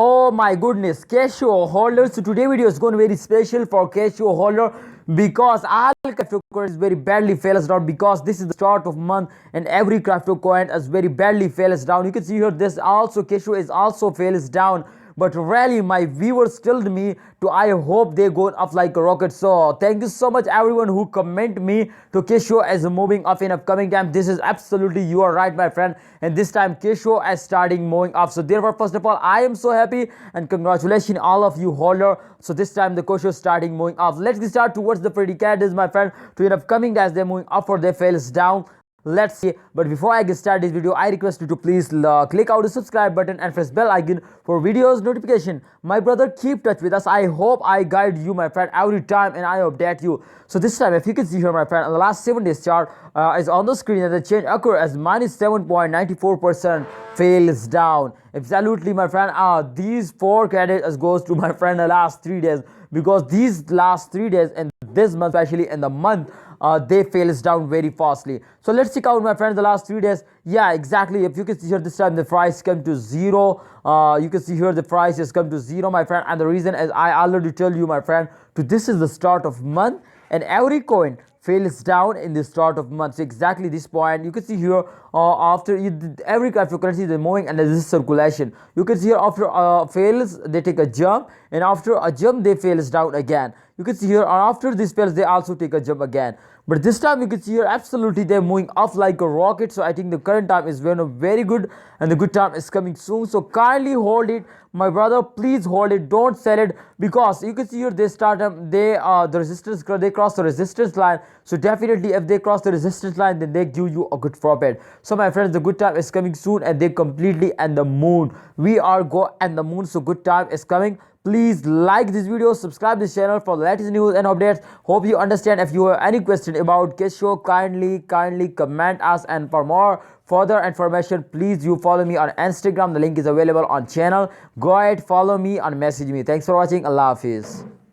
Oh my goodness, Kishu holder. So today video is going to be very special for Kishu holder because all cryptocurrency is very badly fails down because this is the start of month and every crypto coin is very badly fails down. You can see here this also Kishu is also fails down. But really my viewers told me to I hope they go up like a rocket. So thank you so much everyone who comment me to Kishu as moving up in upcoming time. This is absolutely you are right my friend, and this time Kishu is starting moving up. So therefore first of all I am so happy and congratulations all of you holder. So this time the Kishu is starting moving up. Let's get start towards the predicators my friend to in upcoming days they're moving up or they fails down. Let's see. But before I get started this video I request you to please click out the subscribe button and press bell icon for videos notification. My brother, keep touch with us. I hope I guide you my friend every time and I update you. So this time if you can see here my friend, the last 7 days chart is on the screen and the change occur as minus 7.94% fails down. Absolutely my friend, these 4 credits goes to my friend the last 3 days because these last 3 days and this month especially in the month they fails down very fastly. So let's check out my friends the last 3 days. Yeah, exactly. If you can see here this time the price come to 0. You can see here the price has come to 0 my friend, and the reason as I already tell you my friend to this is the start of month and every coin fails down in the start of month. So exactly this point you can see here after every cryptocurrency is moving and there is circulation. You can see here after fails they take a jump and after a jump they fails down again. You can see here after this fails they also take a jump again. But this time you can see here absolutely they're moving up like a rocket. So I think the current time is very good and the good time is coming soon. So kindly hold it my brother, please hold it, don't sell it, because you can see here they start they the resistance they cross the resistance line. So definitely if they cross the resistance line then they give you a good profit. So my friends, the good time is coming soon and they completely and the moon we are go and the moon. So good time is coming. Please like this video, subscribe this channel for the latest news and updates. Hope you understand. If you have any question about Kishu, kindly comment us, and for more further information please you follow me on Instagram. The link is available on channel. Go ahead, follow me and message me. Thanks for watching. Allah Hafiz.